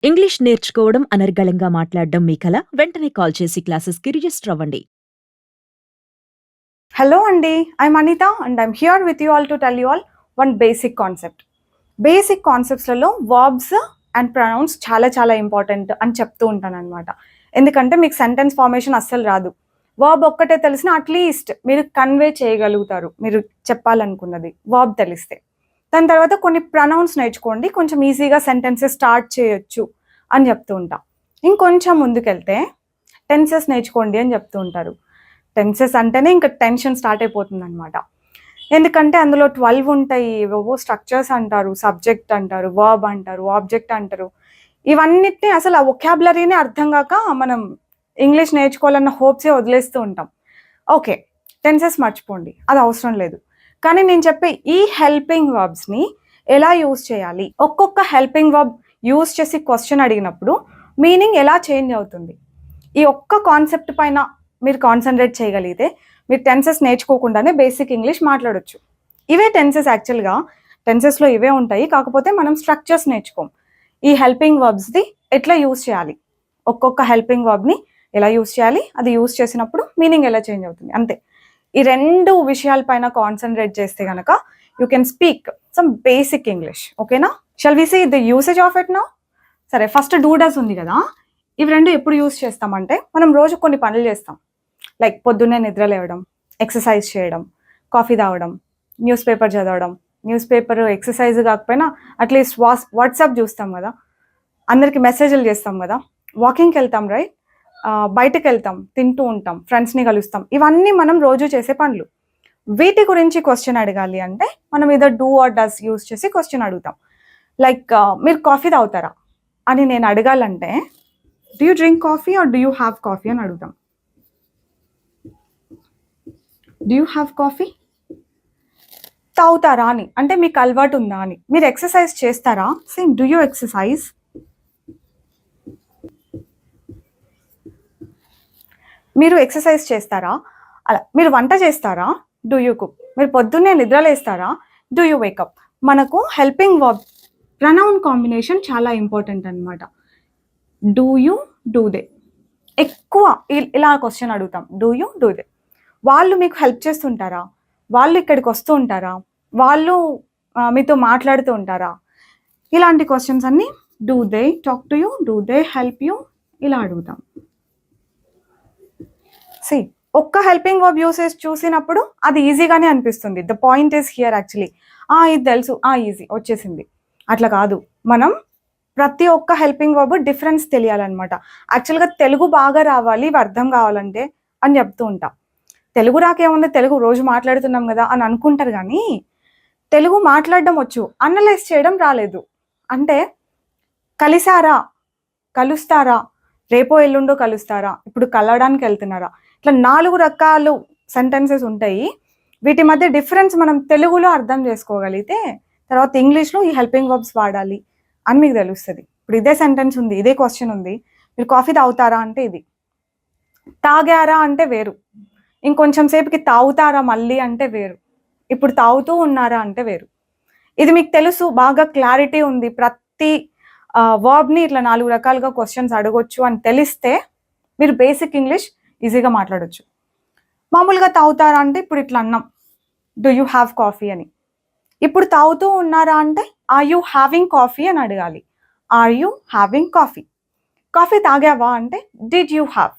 English నేర్చుకోవడం అనర్గళంగా మాట్లాడడం మీ కల వెంటనే కాల్ చేసి క్లాసెస్కి రిజిస్టర్ అవ్వండి. Hello Andy, I'm Anita and I'm here with you all to tell you all one basic concept. Basic కాన్సెప్ట్స్లలో వర్బ్స్ అండ్ ప్రొనౌన్స్ చాలా ఇంపార్టెంట్ అని చెప్తూ ఉంటాను అనమాట. ఎందుకంటే మీకు సెంటెన్స్ ఫార్మేషన్ అస్సలు రాదు. వర్బ్ ఒక్కటే తెలిసిన అట్లీస్ట్ మీరు కన్వే చేయగలుగుతారు మీరు చెప్పాలనుకున్నది వర్బ్ తెలిస్తే. దాని తర్వాత కొన్ని ప్రొనౌన్స్ నేర్చుకోండి, కొంచెం ఈజీగా సెంటెన్సెస్ స్టార్ట్ చేయొచ్చు అని చెప్తూ ఉంటా. ఇంకొంచెం ముందుకెళ్తే టెన్సెస్ నేర్చుకోండి అని చెప్తూ ఉంటారు. టెన్సెస్ అంటేనే ఇంకా టెన్షన్ స్టార్ట్ అయిపోతుంది అనమాట. ఎందుకంటే అందులో 12 ఉంటాయి. ఏవో స్ట్రక్చర్స్ అంటారు, సబ్జెక్ట్ అంటారు, వర్బ్ అంటారు, ఆబ్జెక్ట్ అంటారు. ఇవన్నిటిని అసలు ఆ వొకాబులరీనే అర్థం కాక మనం ఇంగ్లీష్ నేర్చుకోవాలన్న హోప్సే వదిలేస్తూ ఉంటాం. ఓకే, టెన్సెస్ మర్చిపోండి, అది అవసరం లేదు. కానీ నేను చెప్పే ఈ హెల్పింగ్ వర్బ్స్ని ఎలా యూజ్ చేయాలి, ఒక్కొక్క హెల్పింగ్ వర్బ్ యూజ్ చేసి క్వశ్చన్ అడిగినప్పుడు మీనింగ్ ఎలా చేంజ్ అవుతుంది, ఈ ఒక్క కాన్సెప్ట్ పైన మీరు కాన్సన్ట్రేట్ చేయగలిగితే మీరు టెన్సెస్ నేర్చుకోకుండానే బేసిక్ ఇంగ్లీష్ మాట్లాడొచ్చు. ఇవే టెన్సెస్, యాక్చువల్గా టెన్సెస్లో ఇవే ఉంటాయి, కాకపోతే మనం స్ట్రక్చర్స్ నేర్చుకోం. ఈ హెల్పింగ్ వర్బ్స్ది ఎట్లా యూజ్ చేయాలి, ఒక్కొక్క హెల్పింగ్ వర్బ్ని ఎలా యూజ్ చేయాలి, అది యూజ్ చేసినప్పుడు మీనింగ్ ఎలా చేంజ్ అవుతుంది, అంతే. ఈ రెండు విషయాలపైన కాన్సన్ట్రేట్ చేస్తే కనుక you can speak some basic English. ఓకేనా? Shall we see the usage of it now. సరే, ఫస్ట్ డూ డస్ ఉంది కదా, ఇవి రెండు ఎప్పుడు యూజ్ చేస్తామంటే మనం రోజు కొన్ని పనులు చేస్తాం. లైక్ పొద్దున్నే నిద్ర లేవడం, ఎక్సర్సైజ్ చేయడం, కాఫీ తాగడం, న్యూస్ పేపర్ చదవడం. న్యూస్ పేపర్ ఎక్సర్సైజ్ కాకపోయినా అట్లీస్ట్ వాట్సాప్ చూస్తాం కదా, అందరికి మెసేజ్లు చేస్తాం కదా, వాకింగ్కి వెళ్తాం, రైట్, బయటకు వెళ్తాం, తింటూ ఉంటాం, ఫ్రెండ్స్ని కలుస్తాం. ఇవన్నీ మనం రోజు చేసే పనులు. వీటి గురించి క్వశ్చన్ అడగాలి అంటే మనం ఏదో డూ ఆర్ డస్ యూజ్ చేసి క్వశ్చన్ అడుగుతాం. లైక్ మీరు కాఫీ తాగుతారా అని నేను అడగాలంటే do you drink coffee or do you have coffee అని అడుగుతాం. Do you have coffee? తాగుతారా అని అంటే మీకు అలవాటు ఉందా అని. మీరు ఎక్సర్సైజ్ చేస్తారా? Same, do you exercise? మీరు ఎక్సర్సైజ్ చేస్తారా? అలా. మీరు వంట చేస్తారా? Do you cook? మీరు పొద్దున్నే నిద్రలేస్తారా? Do you wake up? మనకు హెల్పింగ్ వర్బ్ ప్రొనౌన్ కాంబినేషన్ చాలా ఇంపార్టెంట్ అనమాట. Do you, do they. ఎక్కువ ఇలా క్వశ్చన్ అడుగుతాం, డూ యూ, డూ దే. వాళ్ళు మీకు హెల్ప్ చేస్తుంటారా? వాళ్ళు ఇక్కడికి వస్తూ ఉంటారా? వాళ్ళు మీతో మాట్లాడుతూ ఉంటారా? ఇలాంటి క్వశ్చన్స్ అన్ని do they talk to you, do they help you, ఇలా అడుగుతాం. సి, ఒక్క హెల్పింగ్ వర్బ్ యూసేజ్ చూసినప్పుడు అది ఈజీగానే అనిపిస్తుంది. The point is here actually. ఇది తెలుసు, ఈజీ వచ్చేసింది, అట్లా కాదు. మనం ప్రతి ఒక్క హెల్పింగ్ వర్బ్ డిఫరెన్స్ తెలియాలన్నమాట. యాక్చువల్గా తెలుగు బాగా రావాలి, ఇవి అర్థం కావాలంటే అని చెప్తూ ఉంటాం. తెలుగు రాకేముంది, తెలుగు రోజు మాట్లాడుతున్నాం కదా అని అనుకుంటారు, కానీ తెలుగు మాట్లాడడం వచ్చు, అనలైజ్ చేయడం రాలేదు. అంటే కలిసారా, కలుస్తారా, రేపో ఎల్లుండో కలుస్తారా, ఇప్పుడు కలవడానికి వెళ్తున్నారా, ఇట్లా 4 రకాలు సెంటెన్సెస్ ఉంటాయి. వీటి మధ్య డిఫరెన్స్ మనం తెలుగులో అర్థం చేసుకోగలిగితే తర్వాత ఇంగ్లీష్లో ఈ హెల్పింగ్ వర్బ్స్ వాడాలి అని మీకు తెలుస్తుంది. ఇప్పుడు ఇదే సెంటెన్స్ ఉంది, ఇదే క్వశ్చన్ ఉంది, మీరు కాఫీ తాగుతారా అంటే ఇది, తాగారా అంటే వేరు, ఇంకొంచెం సేపుకి తాగుతారా మళ్ళీ అంటే వేరు, ఇప్పుడు తాగుతూ ఉన్నారా అంటే వేరు. ఇది మీకు తెలుసు, బాగా క్లారిటీ ఉంది, ప్రతి వర్బ్ని ఇట్లా 4 రకాలుగా క్వశ్చన్స్ అడగొచ్చు అని తెలిస్తే మీరు బేసిక్ ఇంగ్లీష్ ఈజీగా మాట్లాడొచ్చు. మామూలుగా తాగుతారా అంటే ఇప్పుడు ఇట్లా అన్నాం, డూ యూ హ్యావ్ కాఫీ అని. ఇప్పుడు తాగుతూ ఉన్నారా అంటే ఆర్ యూ హ్యావింగ్ కాఫీ అని అడగాలి. Are you having coffee? Coffee తాగావా అంటే డిడ్ యూ హ్యావ్?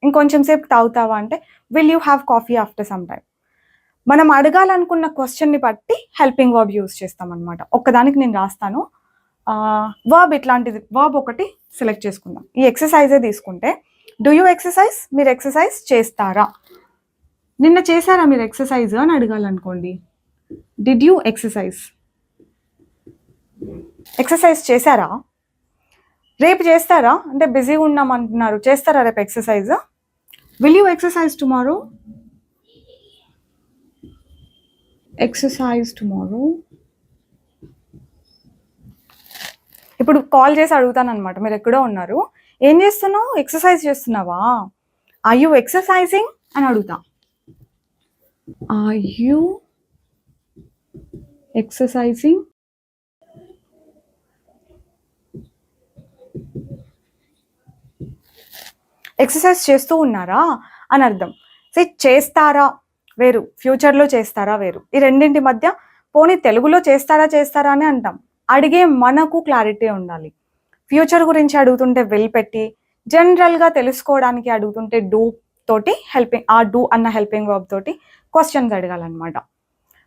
ఇంకొంచెం సేపు తాగుతావా అంటే will you have coffee after some time? మనం అడగాలనుకున్న క్వశ్చన్ని బట్టి హెల్పింగ్ వర్బ్ యూజ్ చేస్తాం అనమాట. ఒక్కదానికి నేను రాస్తాను. వర్బ్ ఇట్లాంటిది, వర్బ్ ఒకటి సెలెక్ట్ చేసుకుందాం. ఈ ఎక్సర్సైజే తీసుకుంటే డూ యూ ఎక్సర్సైజ్, మీరు ఎక్సర్సైజ్ చేస్తారా? నిన్న చేశారా మీరు ఎక్సర్సైజ్ అని అడగాలనుకోండి, డిడ్ యూ ఎక్సర్సైజ్? ఎక్సర్సైజ్ చేశారా? రేపు చేస్తారా అంటే బిజీగా ఉన్నాం అంటున్నారు, చేస్తారా రేపు exercise? Will you exercise tomorrow? Exercise tomorrow. ఇప్పుడు కాల్ చేసి అడుగుతాను అనమాట, మీరు ఎక్కడో ఉన్నారు, ఏం చేస్తున్నావు? ఎక్సర్సైజ్ చేస్తున్నావా? ఆర్ యూ ఎక్సర్సైజింగ్ అని అడుగుతా. Are you exercising? ఎక్సర్సైజ్ చేస్తూ ఉన్నారా అని అర్థం. చేస్తారా వేరు, ఫ్యూచర్లో చేస్తారా వేరు. ఈ రెండింటి మధ్య పోనీ తెలుగులో చేస్తారా అని అంటాం. అడిగే మనకు క్లారిటీ ఉండాలి. ఫ్యూచర్ గురించి అడుగుతుంటే విల్ పెట్టి, జనరల్గా తెలుసుకోవడానికి అడుగుతుంటే డూ తోటి హెల్పింగ్, ఆ డూ అన్న హెల్పింగ్ వర్బ్ తోటి క్వశ్చన్స్ అడగాలన్నమాట.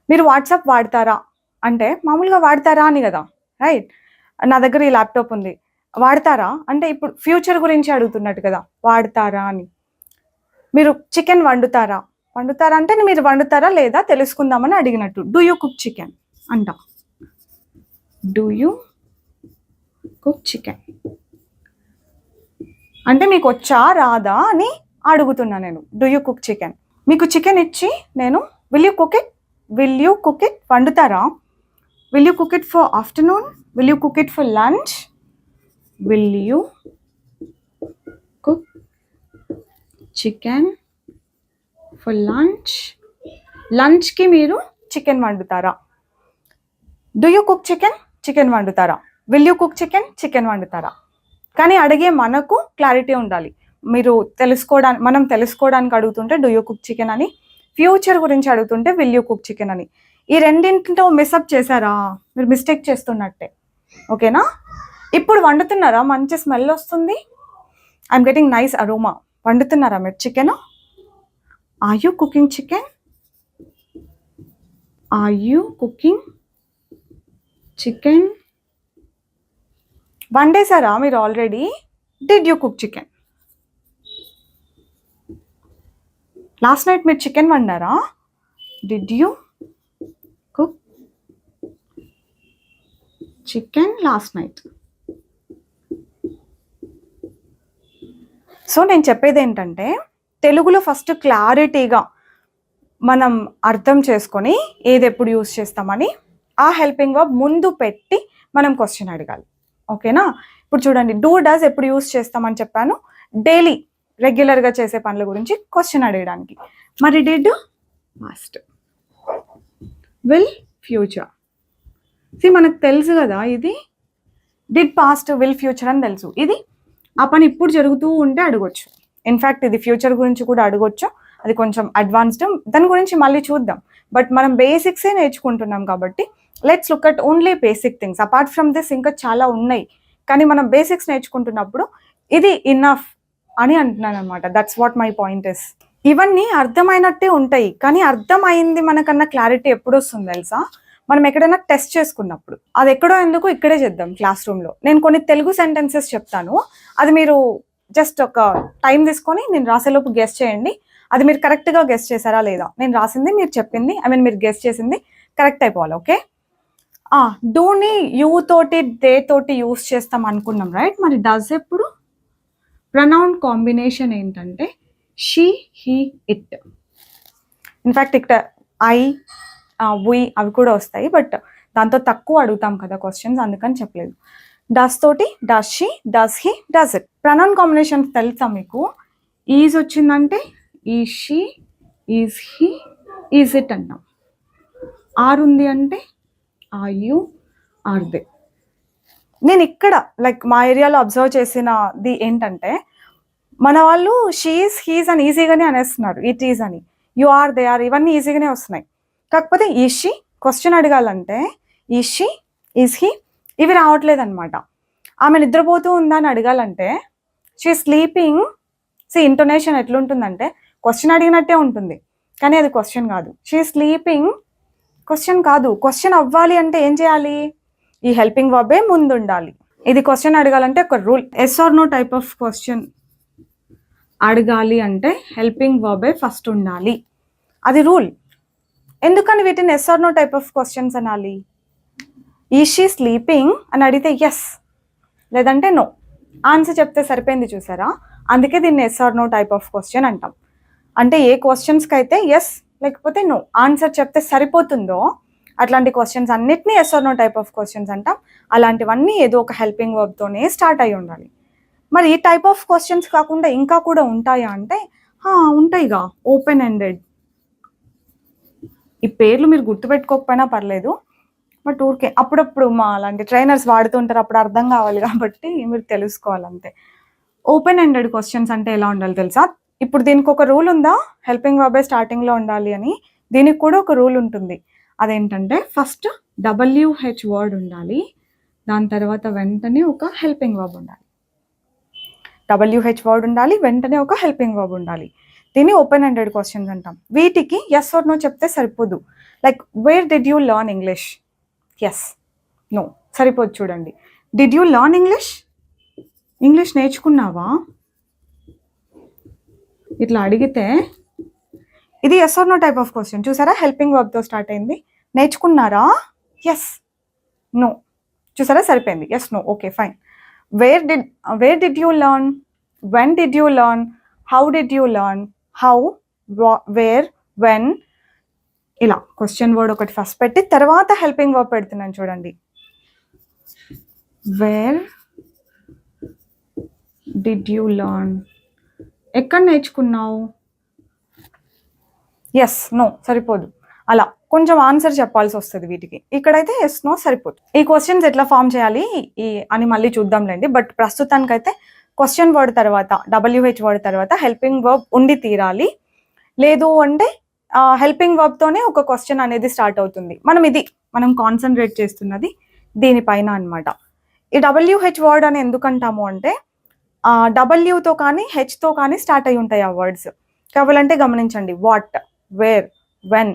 మీరు వాట్సాప్ వాడతారా అంటే మామూలుగా వాడతారా అని కదా, రైట్? నా దగ్గర ఈ ల్యాప్టాప్ ఉంది, వాడతారా అంటే ఇప్పుడు ఫ్యూచర్ గురించి అడుగుతున్నట్టు కదా, వాడతారా అని. మీరు చికెన్ వండుతారా అంటే మీరు వండుతారా లేదా తెలుసుకుందామని అడిగినట్టు. డూ యూ కుక్ చికెన్ అంట. డూ యూ కుక్ చికెన్ అంటే మీకు వచ్చా రాదా అని అడుగుతున్నా నేను. Do you cook chicken. మీకు చికెన్ ఇచ్చి నేను విల్ యూ కుక్ ఇట్ వండుతారా, will you cook it for afternoon, will you cook it for lunch, will you cook chicken for lunch. లంచ్కి మీరు చికెన్ వండుతారా. డూ యూ కుక్ చికెన్ వండుతారా, will you cook chicken వండుతారా. కానీ అడిగే మనకు clarity ఉండాలి. మనం తెలుసుకోవడానికి అడుగుతుంటే డూ యూ కుక్ చికెన్ అని, ఫ్యూచర్ గురించి అడుగుతుంటే విల్ యూ కుక్ చికెన్ అని. ఈ రెండింటితో మిస్అప్ చేశారా, మీరు మిస్టేక్ చేస్తున్నట్టే. ఓకేనా? ఇప్పుడు వండుతున్నారా, మంచి స్మెల్ వస్తుంది, ఐఎమ్ గెటింగ్ నైస్ అరోమా. వండుతున్నారా మీరు chicken? Are you cooking chicken? Are you cooking chicken? వండేసారా మీరు already? Did you cook chicken? Last night మీరు చికెన్ వండారా? Did you cook chicken last night? So నేను చెప్పేది ఏంటంటే, తెలుగులో ఫస్ట్ క్లారిటీగా మనం అర్థం చేసుకొని ఏది ఎప్పుడు యూజ్ చేస్తామని ఆ హెల్పింగ్ వర్బ్ ముందు పెట్టి మనం క్వశ్చన్ అడగాలి. ఓకేనా? ఇప్పుడు చూడండి, డూ డస్ ఎప్పుడు యూజ్ చేస్తామని చెప్పాను, డైలీ రెగ్యులర్గా చేసే పనుల గురించి క్వశ్చన్ అడగడానికి. మరి డిడ్ పాస్ట్, విల్ ఫ్యూచర్. మనకు తెలుసు కదా, ఇది డిడ్ పాస్ట్ విల్ ఫ్యూచర్ అని తెలుసు. ఇది ఆ పని ఇప్పుడు జరుగుతూ ఉంటే అడగొచ్చు. ఇన్ఫ్యాక్ట్ ఇది ఫ్యూచర్ గురించి కూడా అడగొచ్చు, అది కొంచెం అడ్వాన్స్డ్, దాని గురించి మళ్ళీ చూద్దాం. బట్ మనం బేసిక్సే నేర్చుకుంటున్నాం కాబట్టి let's look at only basic things. Apart from this ఇంకా చాలా ఉన్నాయి, కానీ మనం బేసిక్స్ నేర్చుకుంటున్నప్పుడు ఇది ఇన్నఫ్ అని అంటున్నాను అనమాట. That's what my point is. ఇవన్నీ అర్థమైనట్టే ఉంటాయి, కానీ అర్థమైంది మనకన్నా క్లారిటీ ఎప్పుడు వస్తుంది తెలుసా? మనం ఎక్కడైనా టెస్ట్ చేసుకున్నప్పుడు. అది ఎక్కడో ఎందుకు ఇక్కడే చేద్దాం, క్లాస్ రూమ్లో. నేను కొన్ని తెలుగు సెంటెన్సెస్ చెప్తాను, అది మీరు జస్ట్ ఒక టైం తీసుకొని నేను రాసేలోపు గెస్ చేయండి. అది మీరు కరెక్ట్గా గెస్ చేశారా లేదా, నేను రాసింది మీరు చెప్పింది, మీరు గెస్ చేసింది కరెక్ట్ అయిపోవాలి. ఓకే? డూని యూ తోటి దే తోటి యూస్ చేస్తాం అనుకున్నాం, రైట్? మరి డస్ ఎప్పుడు? ప్రొనౌన్ కాంబినేషన్ ఏంటంటే షీ, హీ, ఇట్. ఇన్ఫ్యాక్ట్ ఇక్కడ ఐ, వి అవి కూడా వస్తాయి, బట్ దాంతో తక్కువ అడుగుతాం కదా క్వశ్చన్స్, అందుకని చెప్పలేదు. డస్ తోటి does she, does he, does it. Pronoun combination తెలుసా మీకు? ఈజ్ వచ్చిందంటే is she, is he, is it అంటాం. ఆర్ ఉంది అంటే ఆర్ యూ, ఆర్ దే. నేను ఇక్కడ లైక్ మా ఏరియాలో అబ్జర్వ్ చేసినది ఏంటంటే, మన వాళ్ళు షీస్, హీస్ అని ఈజీగానే అనేస్తున్నారు, ఇట్ ఈజ్ అని. యు ఆర్, దే ఆర్, ఇవన్నీ ఈజీగానే వస్తున్నాయి. కాకపోతే ఈజ్ షీ క్వశ్చన్ అడగాలంటే ఈజ్ షీ, ఈజ్ హీ ఇవి రావట్లేదు అనమాట. ఆమె నిద్రపోతూ ఉందా అని అడగాలంటే షీ స్లీపింగ్. ఇంటోనేషన్ ఎట్లుంటుందంటే క్వశ్చన్ అడిగినట్టే ఉంటుంది, కానీ అది క్వశ్చన్ కాదు. షీ స్లీపింగ్ క్వశ్చన్ కాదు. క్వశ్చన్ అవ్వాలి అంటే ఏం చేయాలి? ఈ హెల్పింగ్ వర్బే ముందు ఉండాలి. ఇది క్వశ్చన్ అడగాలంటే ఒక rule. Yes or no type of question అడగాలి అంటే హెల్పింగ్ వర్బే ఫస్ట్ ఉండాలి, అది రూల్. ఎందుకని వీటిని yes or no type of questions అనాలి? ఈజ్ షీ స్లీపింగ్ అని అడిగితే ఎస్, లేదంటే నో. ఆన్సర్ చెప్తే సరిపోయింది, చూసారా? అందుకే దీన్ని yes or no type of question అంటాం. అంటే ఏ క్వశ్చన్స్కి అయితే ఎస్ లేకపోతే నో ఆన్సర్ చెప్తే సరిపోతుందో అట్లాంటి క్వశ్చన్స్ అన్నిటినీ yes or no type of questions అంటాం. అలాంటివన్నీ ఏదో ఒక హెల్పింగ్ వర్బ్తోనే స్టార్ట్ అయి ఉండాలి. మరి ఈ టైప్ ఆఫ్ క్వశ్చన్స్ కాకుండా ఇంకా కూడా ఉంటాయా అంటే ఉంటాయిగా. Open ended. ఈ పేర్లు మీరు గుర్తుపెట్టుకోకపోయినా పర్లేదు, బట్ ఊరికే అప్పుడప్పుడు మా అలాంటి ట్రైనర్స్ వాడుతుంటారు, అప్పుడు అర్థం కావాలి కాబట్టి మీరు తెలుసుకోవాలంతే. ఓపెన్ ఎండెడ్ క్వశ్చన్స్ అంటే ఎలా ఉండాలి తెలుసా? ఇప్పుడు దీనికి ఒక రూల్ ఉందా, హెల్పింగ్ వర్బే స్టార్టింగ్లో ఉండాలి అని? దీనికి కూడా ఒక రూల్ ఉంటుంది. అదేంటంటే ఫస్ట్ WH వర్డ్ ఉండాలి, దాని తర్వాత వెంటనే ఒక హెల్పింగ్ వర్బ్ ఉండాలి. WH వర్డ్ ఉండాలి, వెంటనే ఒక హెల్పింగ్ వర్బ్ ఉండాలి. దీన్ని ఓపెన్ ఎండెడ్ క్వశ్చన్స్ అంటాం. వీటికి ఎస్ ఆర్ నో చెప్తే సరిపోదు. Like where did you learn English? Yes, no సరిపోదు. చూడండి, did you learn English? English నేర్చుకున్నావా? ఇట్లా అడిగితే ఇది yes or no type of question. చూసారా, హెల్పింగ్ వర్బ్తో స్టార్ట్ అయింది. నేర్చుకున్నారా? Yes, no. చూసారా, సరిపోయింది. Yes, no, okay, fine. Where did you learn? When did you learn? How did you learn? How, where, when, ఇలా క్వశ్చన్ వర్డ్ ఒకటి first పెట్టి తర్వాత హెల్పింగ్ వర్బ్ పెడుతున్నాను. చూడండి, వేర్ డిడ్ యూ లర్న్? ఎక్కడ నేర్చుకున్నావు? ఎస్, నో సరిపోదు. అలా కొంచెం ఆన్సర్ చెప్పాల్సి వస్తుంది వీటికి. ఇక్కడైతే ఎస్, నో సరిపోదు. ఈ క్వశ్చన్స్ ఎట్లా ఫామ్ చేయాలి అని మళ్ళీ చూద్దాంలేండి. బట్ ప్రస్తుతానికైతే క్వశ్చన్ వర్డ్ తర్వాత WH వర్డ్ తర్వాత హెల్పింగ్ వర్బ్ ఉండి తీరాలి. లేదు అంటే హెల్పింగ్ వర్బ్తోనే ఒక క్వశ్చన్ అనేది స్టార్ట్ అవుతుంది. మనం కాన్సన్ట్రేట్ చేస్తున్నది దీనిపైన అనమాట. ఈ WH వర్డ్ అని ఎందుకంటాము అంటే Wతో కానీ హెచ్తో కానీ స్టార్ట్ అయి ఉంటాయి ఆ వర్డ్స్. కావాలంటే గమనించండి, వాట్, వేర్, వెన్,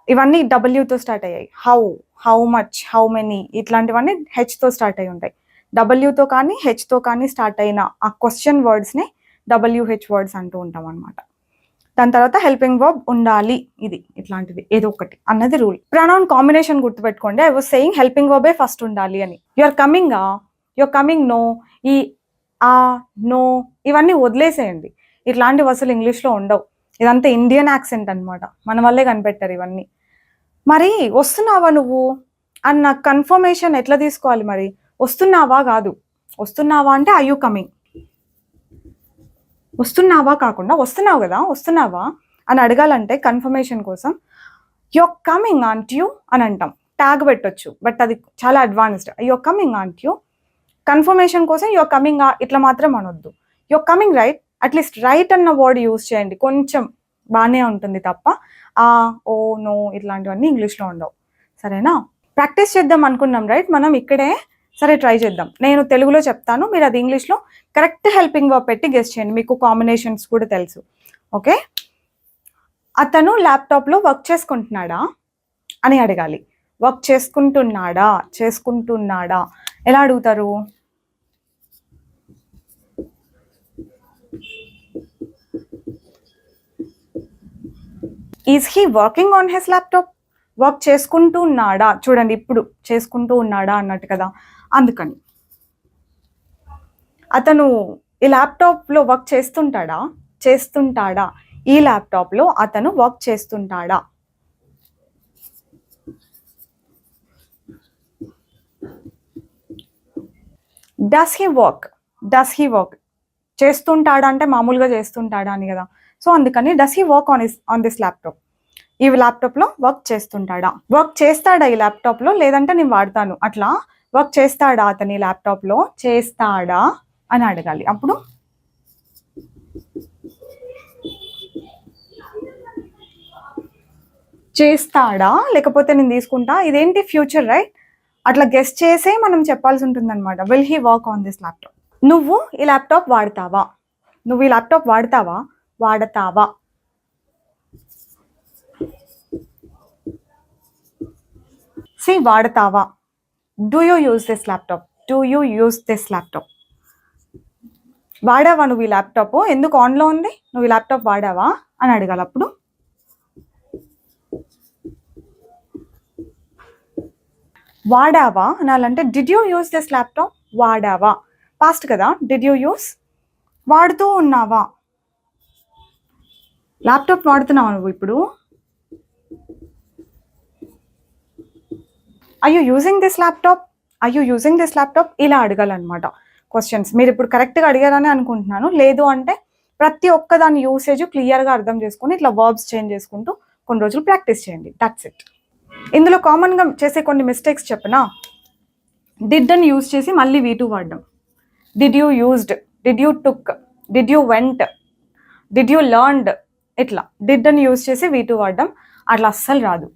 ఇవన్నీ Wతో స్టార్ట్ అయ్యాయి. హౌ మచ్, హౌ మెనీ, ఇట్లాంటివన్నీ హెచ్తో స్టార్ట్ అయి ఉంటాయి. Wతో కానీ హెచ్తో కానీ స్టార్ట్ అయిన ఆ క్వశ్చన్ వర్డ్స్ని WH వర్డ్స్ అంటూ ఉంటాం అనమాట. దాని తర్వాత హెల్పింగ్ వర్బ్ ఉండాలి. ఇది ఇట్లాంటిది ఏదో ఒకటి అన్నది రూల్. ప్రొనౌన్ కాంబినేషన్ గుర్తుపెట్టుకోండి. ఐ వాజ్ సేయింగ్ హెల్పింగ్ వర్బే ఫస్ట్ ఉండాలి అని. యువర్ కమింగ్, నో, ఈ నో ఇవన్నీ వదిలేసేయండి. ఇట్లాంటివి అసలు ఇంగ్లీష్లో ఉండవు. ఇదంతా ఇండియన్ యాక్సెంట్ అనమాట. మన వల్లే కనిపెట్టారు ఇవన్నీ. మరి వస్తున్నావా నువ్వు అన్న కన్ఫర్మేషన్ ఎట్లా తీసుకోవాలి? మరి వస్తున్నావా కాదు, వస్తున్నావా అంటే ఐ యూ కమింగ్. వస్తున్నావా కాకుండా వస్తున్నావు కదా, వస్తున్నావా అని అడగాలంటే కన్ఫర్మేషన్ కోసం యువర్ కమింగ్ ఆంట్ యూ అని అంటాం. ట్యాగ్ పెట్టొచ్చు, బట్ అది చాలా advanced. Your coming aunt you. Confirmation కోసం యువర్ కమింగ్ ఇట్లా మాత్రం అనొద్దు. Your coming right, at least right అన్న వర్డ్ యూజ్ చేయండి, కొంచెం బాగానే ఉంటుంది తప్ప ఓ, నో ఇట్లాంటివన్నీ ఇంగ్లీష్లో ఉండవు. సరేనా? ప్రాక్టీస్ చేద్దాం అనుకున్నాం రైట్. మనం ఇక్కడే సరే ట్రై చేద్దాం. నేను తెలుగులో చెప్తాను, మీరు అది ఇంగ్లీష్లో కరెక్ట్ హెల్పింగ్ వర్బ్ పెట్టి గెస్ చేయండి. మీకు కాంబినేషన్స్ కూడా తెలుసు. ఓకే, అతను ల్యాప్టాప్లో వర్క్ చేసుకుంటున్నాడా అని అడగాలి. వర్క్ చేసుకుంటున్నాడా ఎలా అడుగుతారు? Is he working on his laptop? Work చేసుకుంటూ ఉన్నాడా? చూడండి, ఇప్పుడు చేసుకుంటూ ఉన్నాడా అన్నట్టు కదా. అందుకని అతను ఈ ల్యాప్టాప్లో వర్క్ చేస్తుంటాడా? ఈ ల్యాప్టాప్లో అతను వర్క్ చేస్తుంటాడా? Does he work? చేస్తుంటాడా అంటే మామూలుగా చేస్తుంటాడా అని కదా. సో అందుకని does he work on this laptop? ఈ ల్యాప్టాప్లో వర్క్ చేస్తుంటాడా? వర్క్ చేస్తాడా ఈ ల్యాప్టాప్లో? లేదంటే నేను వాడతాను అట్లా. వర్క్ చేస్తాడా అతని ల్యాప్టాప్లో? చేస్తాడా అని అడగాలి. అప్పుడు చేస్తాడా, లేకపోతే నేను తీసుకుంటా, ఇదేంటి ఫ్యూచర్ రైట్, అట్లా గెస్ట్ చేసే మనం చెప్పాల్సి ఉంటుంది అనమాట. Will he work on this laptop? నువ్వు ఈ ల్యాప్టాప్ వాడతావా? వాడతావా? వాడతావా? Do you use this laptop? వాడావా నువ్వు ఈ ల్యాప్టాప్? ఎందుకు ఆన్లో ఉంది? నువ్వు ఈ ల్యాప్టాప్ వాడావా అని అడగాలి. అప్పుడు వాడావా అనాలంటే did you use this laptop? వాడావా పాస్ట్ కదా. Did you use? వాడుతూ ఉన్నావా? ల్యాప్టాప్ వాడుతున్నావా నువ్వు ఇప్పుడు? Are you using this laptop? ఇలా అడగాలన్నమాట క్వశ్చన్స్. మీరు ఇప్పుడు కరెక్ట్గా అడిగారని అనుకుంటున్నాను. లేదు అంటే ప్రతి ఒక్క దాని యూసేజ్ క్లియర్గా అర్థం చేసుకుని ఇట్లా వర్బ్స్ చేంజ్ చేసుకుంటూ కొన్ని రోజులు ప్రాక్టీస్ చేయండి. That's it. ఇందులో కామన్గా చేసే కొన్ని మిస్టేక్స్ చెప్పనా? డిడ్ అని యూజ్ చేసి మళ్ళీ V2 వాడడం. Did you used did you took, did you went, did you learned, ఇట్లా డిడ్ అని యూజ్ చేసి V2 వాడడం, అట్లా అస్సలు రాదు.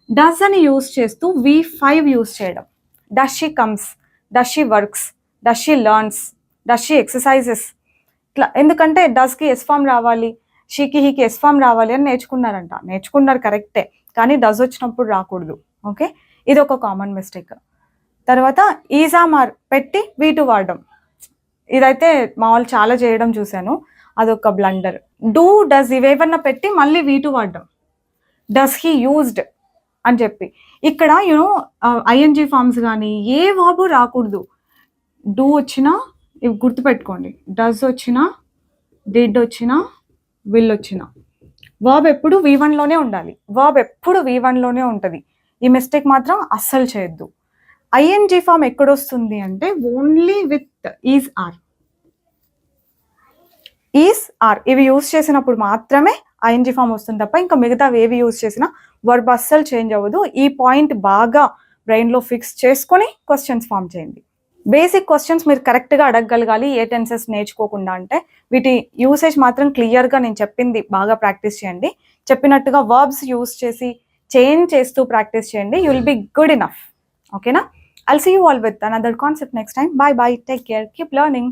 డస్ అని యూజ్ చేస్తూ V5 యూజ్ చేయడం. Does she comes, does she works, does she learns, does she exercises, ఇట్లా. ఎందుకంటే డస్కి ఎస్ ఫామ్ రావాలి, షీకి హీకి ఎస్ ఫామ్ రావాలి అని నేర్చుకున్నారు కరెక్టే, కానీ డస్ వచ్చినప్పుడు రాకూడదు. ఓకే, ఇది ఒక కామన్ మిస్టేక్. తర్వాత ఈజామార్ పెట్టి V2 వాడడం, ఇదైతే మా వాళ్ళు చాలా చేయడం చూశాను, అదొక బ్లండర్. డూ, డస్ ఇవేవన్నా పెట్టి మళ్ళీ V2 వాడడం, డస్ హీ యూజ్డ్ అని చెప్పి. ఇక్కడ యూనో ING ఫార్మ్స్ కానీ ఏ వర్బ్ రాకూడదు. డూ వచ్చినా ఇవి గుర్తుపెట్టుకోండి, డస్ వచ్చినా, డిడ్ వచ్చినా, విల్ వచ్చినా, వర్బ్ ఎప్పుడు V1లోనే ఉండాలి. వర్బ్ ఎప్పుడు V1లోనే ఉంటుంది. ఈ మిస్టేక్ మాత్రం అస్సలు చేయొద్దు. ING ఫామ్ ఎక్కడొస్తుంది అంటే only with is are. Is are ఇవి యూజ్ చేసినప్పుడు మాత్రమే ING ఫామ్ వస్తుంది తప్ప ఇంకా మిగతా ఏవి యూజ్ చేసినా వర్బ్ అస్సలు చేంజ్ అవ్వదు. ఈ పాయింట్ బాగా బ్రెయిన్లో ఫిక్స్ చేసుకొని క్వశ్చన్స్ ఫామ్ చేయండి. బేసిక్ క్వశ్చన్స్ మీరు కరెక్ట్గా అడగగలగాలి ఏ టెన్సెస్ నేర్చుకోకుండా. అంటే వీటి యూసేజ్ మాత్రం క్లియర్గా నేను చెప్పింది బాగా ప్రాక్టీస్ చేయండి. చెప్పినట్టుగా వర్బ్స్ యూజ్ చేసి చేంజ్ చేస్తూ ప్రాక్టీస్ చేయండి. You will be good enough. ఓకేనా? I'll see you all with another concept next time. Bye bye. Take care. Keep learning.